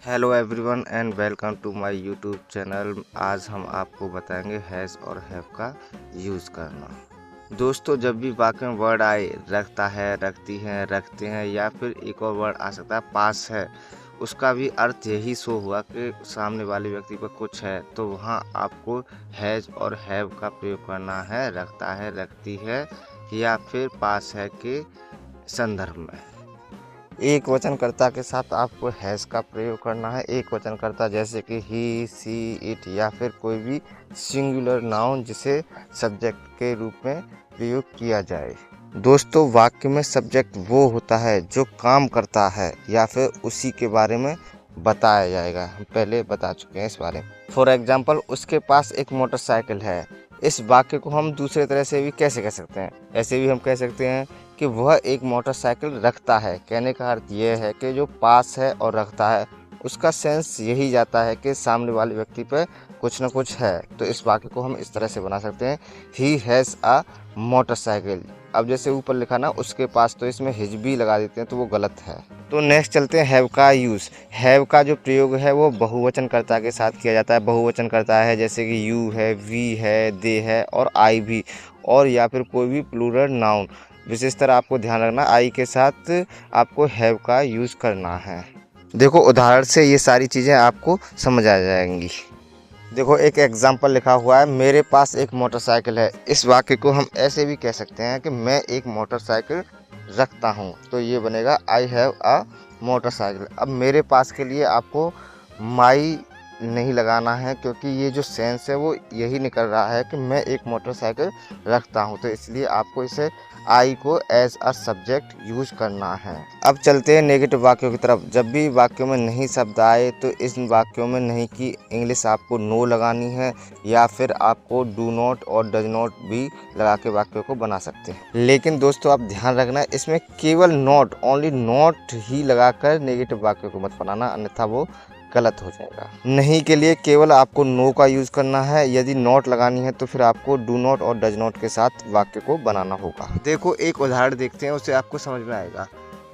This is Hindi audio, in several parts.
Hello everyone and welcome to my YouTube channel. आज हम आपको बताएंगे हैज़ और हैव का यूज़ करना। दोस्तों, जब भी वाक्य में वर्ड आए, रखता है, रखती हैं, रखते हैं या फिर एक और वर्ड आ सकता है पास है, उसका भी अर्थ यही शो हुआ कि सामने वाले व्यक्ति पर कुछ है, तो वहाँ आपको हैज़ और हैव का प्रयोग करना है, रखता है, रखती है या फिर पास है के संदर्भ में। एक वचनकर्ता के साथ आपको हैज़ का प्रयोग करना है। एक वचनकर्ता जैसे कि ही, सी, इट या फिर कोई भी सिंगुलर नाउन जिसे सब्जेक्ट के रूप में प्रयोग किया जाए। दोस्तों, वाक्य में सब्जेक्ट वो होता है जो काम करता है या फिर उसी के बारे में बताया जाएगा। हम पहले बता चुके हैं इस बारे में। फॉर एग्जाम्पल, उसके पास एक मोटरसाइकिल है। इस वाक्य को हम दूसरे तरह से भी कैसे कह सकते हैं? ऐसे भी हम कह सकते हैं कि वह एक मोटरसाइकिल रखता है। कहने का अर्थ यह है कि जो पास है और रखता है, उसका सेंस यही जाता है कि सामने वाले व्यक्ति पे कुछ ना कुछ है। तो इस वाक्य को हम इस तरह से बना सकते हैं, ही हैज़ अ मोटरसाइकिल। अब जैसे ऊपर लिखा ना उसके पास, तो इसमें हिज भी लगा देते हैं तो वो गलत है। तो नेक्स्ट चलते हैं हैव का यूज़। हैव का जो प्रयोग है वो बहुवचनकर्ता के साथ किया जाता है। बहुवचनकर्ता है जैसे कि यू है, वी है, दे है और आई भी, और या फिर कोई भी प्लूरल नाउन। विशेषतर आपको ध्यान रखना, आई के साथ आपको हैव का यूज़ करना है। देखो, उदाहरण से ये सारी चीज़ें आपको समझ आ जाएंगी। देखो, एक एग्जाम्पल लिखा हुआ है, मेरे पास एक मोटरसाइकिल है। इस वाक्य को हम ऐसे भी कह सकते हैं कि मैं एक मोटरसाइकिल रखता हूँ। तो ये बनेगा आई हैव अ मोटरसाइकिल। अब मेरे पास के लिए आपको माई नहीं लगाना है, क्योंकि ये जो सेंस है वो यही निकल रहा है कि मैं एक मोटरसाइकिल रखता हूँ। तो इसलिए आपको इसे आई को एज अ सब्जेक्ट यूज करना है। अब चलते हैं नेगेटिव वाक्यों की तरफ। जब भी वाक्यों में नहीं शब्द आए तो इन वाक्यों में नहीं की इंग्लिश आपको नो लगानी है, या फिर आपको डू नॉट और डज नॉट भी लगा के वाक्यों को बना सकते हैं। लेकिन दोस्तों, आप ध्यान रखना, इसमें केवल नॉट, ओनली नॉट ही लगाकर नेगेटिव वाक्यों को मत बनाना, अन्यथा वो गलत हो जाएगा। नहीं के लिए केवल आपको नो का यूज़ करना है। यदि नॉट लगानी है तो फिर आपको डू नॉट और डज नॉट के साथ वाक्य को बनाना होगा। देखो, एक उदाहरण देखते हैं, उससे आपको समझ में आएगा।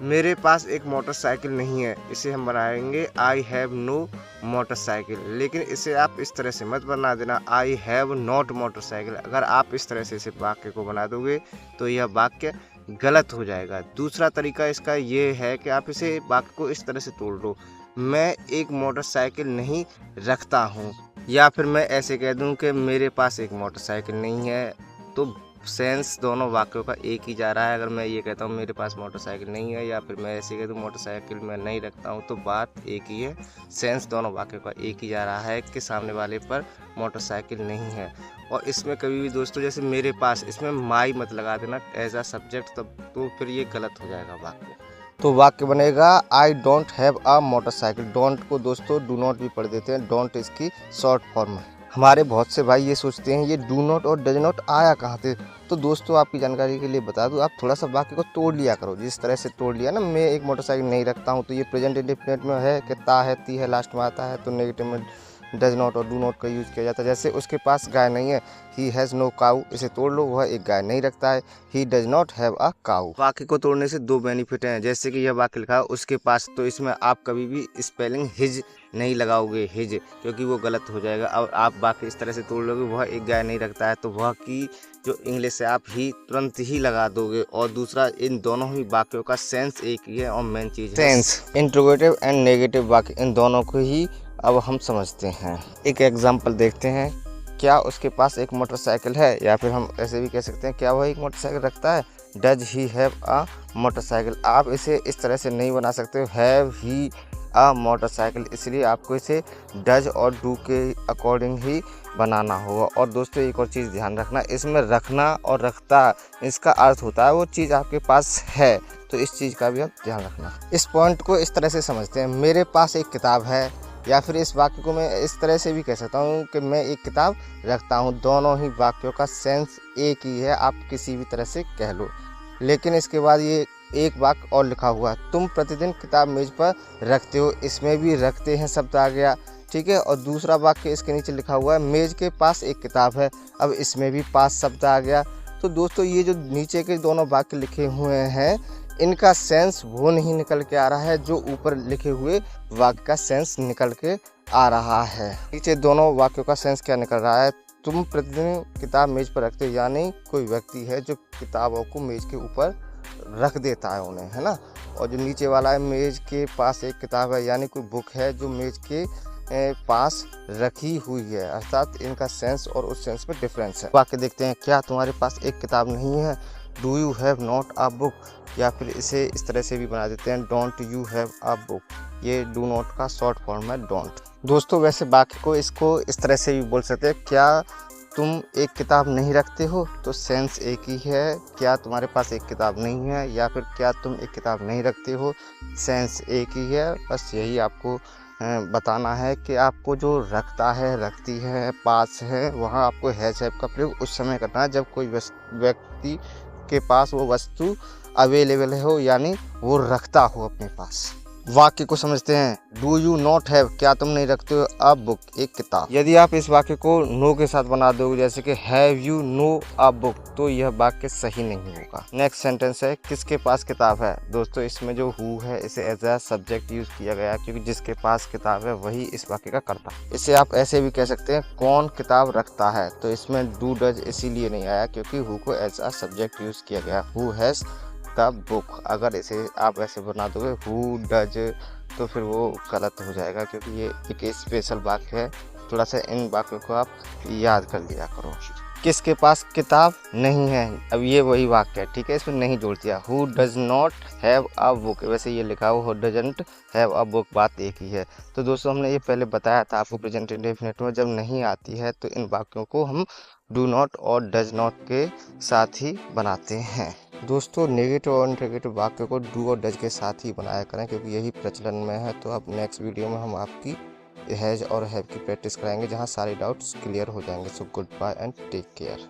मेरे पास एक मोटरसाइकिल नहीं है, इसे हम बनाएंगे आई हैव नो मोटरसाइकिल। लेकिन इसे आप इस तरह से मत बना देना, आई हैव नॉट मोटरसाइकिल। अगर आप इस तरह से इसे वाक्य को बना दोगे तो यह वाक्य गलत हो जाएगा। दूसरा तरीका इसका ये है कि आप इसे वाक्य को इस तरह से तोड़ दो, मैं एक मोटरसाइकिल नहीं रखता हूँ, या फिर मैं ऐसे कह दूँ कि मेरे पास एक मोटरसाइकिल नहीं है। तो सेंस दोनों वाक्यों का एक ही जा रहा है। अगर मैं ये कहता हूँ मेरे पास मोटरसाइकिल नहीं है, या फिर मैं ऐसे कह दूँ मोटरसाइकिल मैं नहीं रखता हूँ, तो बात एक ही है। सेंस दोनों वाक्यों का एक ही जा रहा है कि सामने वाले पर मोटरसाइकिल नहीं है। और इसमें कभी भी दोस्तों, जैसे मेरे पास, इसमें माई मत लगा देना एज अ सब्जेक्ट, तब तो फिर ये गलत हो जाएगा वाक्य। तो वाक्य बनेगा I don't have a motorcycle. Don't को दोस्तों डू नॉट भी पढ़ देते हैं, डोंट इसकी शॉर्ट फॉर्म है। हमारे बहुत से भाई ये सोचते हैं ये डू नॉट और डज नॉट आया कहाँ से। तो दोस्तों, आपकी जानकारी के लिए बता दूं, आप थोड़ा सा वाक्य को तोड़ लिया करो। जिस तरह से तोड़ लिया ना, मैं एक मोटरसाइकिल नहीं रखता हूँ, तो ये प्रेजेंट इंडेफिनिट में है कि ता है, ती है, लास्ट में आता है, तो नेगेटिव में डज नॉट और डू नॉट का यूज़ किया जाता है। जैसे उसके पास गाय नहीं है, ही हैज़ नो काऊ, इसे तोड़ लो, वह एक गाय नहीं रखता है, he does not have a cow. वाक्य को तोड़ने से दो बेनिफिट हैं। जैसे कि यह वाक्य लिखा है उसके पास, तो इसमें आप कभी भी स्पेलिंग हिज नहीं लगाओगे, हिज, क्योंकि वो गलत हो जाएगा। और आप वाक्य इस तरह से तोड़ लोगे, वह एक गाय नहीं रखता है, तो वह की जो इंग्लिश है आप ही तुरंत ही लगा दोगे। और दूसरा, इन दोनों ही वाक्यों का सेंस एक ही है और मेन चीज़ है सेंस। इंट्रोगेटिव एंड नेगेटिव वाक्य, इन दोनों को ही अब हम समझते हैं। एक एग्जाम्पल देखते हैं, क्या उसके पास एक मोटरसाइकिल है, या फिर हम ऐसे भी कह सकते हैं क्या वह एक मोटरसाइकिल रखता है, does he have a motorcycle. आप इसे इस तरह से नहीं बना सकते हैव ही अ मोटरसाइकिल, इसलिए आपको इसे डज और डू के अकॉर्डिंग ही बनाना होगा। और दोस्तों, एक और चीज़ ध्यान रखना, इसमें रखना और रखता इसका अर्थ होता है वो चीज़ आपके पास है, तो इस चीज़ का भी आप ध्यान रखना। इस पॉइंट को इस तरह से समझते हैं, मेरे पास एक किताब है, या फिर इस वाक्य को मैं इस तरह से भी कह सकता हूँ कि मैं एक किताब रखता हूँ। दोनों ही वाक्यों का सेंस एक ही है, आप किसी भी तरह से कह लो। लेकिन इसके बाद ये एक वाक्य और लिखा हुआ है, तुम प्रतिदिन किताब मेज पर रखते हो, इसमें भी रखते हैं शब्द आ गया, ठीक है। और दूसरा वाक्य इसके नीचे लिखा हुआ है, मेज के पास एक किताब है, अब इसमें भी पास शब्द आ गया। तो दोस्तों, ये जो नीचे के दोनों वाक्य लिखे हुए हैं, इनका सेंस वो नहीं निकल के आ रहा है जो ऊपर लिखे हुए वाक्य का सेंस निकल के आ रहा है। नीचे दोनों वाक्यों का सेंस क्या निकल रहा है, तुम प्रतिदिन किताब मेज पर रखते हो, यानी कोई व्यक्ति है जो किताबों को मेज के ऊपर रख देता है उन्हें, है ना। और जो नीचे वाला है, मेज के पास एक किताब है, यानी कोई बुक है जो मेज के पास रखी हुई है। अर्थात इनका सेंस और उस सेंस में डिफरेंस है। वाक्य देखते हैं, क्या तुम्हारे पास एक किताब नहीं है, do you have not a book, या फिर इसे इस तरह से भी बना देते हैं, don't you have a book. ये डू नॉट का शॉर्ट फॉर्म है डोंट। दोस्तों वैसे वाक्य को इसको इस तरह से भी बोल सकते हैं, क्या तुम एक किताब नहीं रखते हो, तो सेंस एक ही है, क्या तुम्हारे पास एक किताब नहीं है, या फिर क्या तुम एक किताब नहीं रखते हो, सेंस एक ही है। बस यही आपको बताना है कि आपको जो रखता है, रखती है, पास है, वहाँ आपको हैज हैव का प्रयोग उस समय करना है जब कोई व्यक्ति के पास वो वस्तु अवेलेबल हो, यानी वो रखता हो अपने पास। वाक्य को समझते हैं, डू यू नॉट हैव, क्या तुम नहीं रखते हो अ बुक, एक किताब। यदि आप इस वाक्य को नो के साथ बना दोगे, जैसे कि have you know a book, तो यह वाक्य सही नहीं होगा। नेक्स्ट सेंटेंस है, किसके पास किताब है। दोस्तों इसमें जो हु है इसे एज अ सब्जेक्ट यूज किया गया है, क्योंकि जिसके पास किताब है वही इस वाक्य का कर्ता। इसे आप ऐसे भी कह सकते हैं, कौन किताब रखता है, तो इसमें डू डज इसीलिए नहीं आया क्योंकि who co as a subject use किया गया। हु हैज द बुक, अगर इसे आप ऐसे बना दोगे हु डज, तो फिर वो गलत हो जाएगा, क्योंकि ये एक स्पेशल वाक्य है। थोड़ा सा इन वाक्यों को आप याद कर लिया करो। किसके पास किताब नहीं है, अब ये वही वाक्य है, ठीक है, इसमें नहीं जोड़ दिया। Who does not have a book, वैसे ये लिखा हो who doesn't have a book, बात एक ही है। तो दोस्तों हमने ये पहले बताया था आपको, प्रेजेंट इंडेफिनिट में जब नहीं आती है तो इन वाक्यों को हम डू नॉट और डज नॉट के साथ ही बनाते हैं। दोस्तों नेगेटिव और इंटरोगेटिव वाक्य को डू और डज के साथ ही बनाया करें, क्योंकि यही प्रचलन में है। तो अब नेक्स्ट वीडियो में हम आपकी हैज और हैव की प्रैक्टिस कराएंगे, जहां सारे डाउट्स क्लियर हो जाएंगे। So good bye and take care.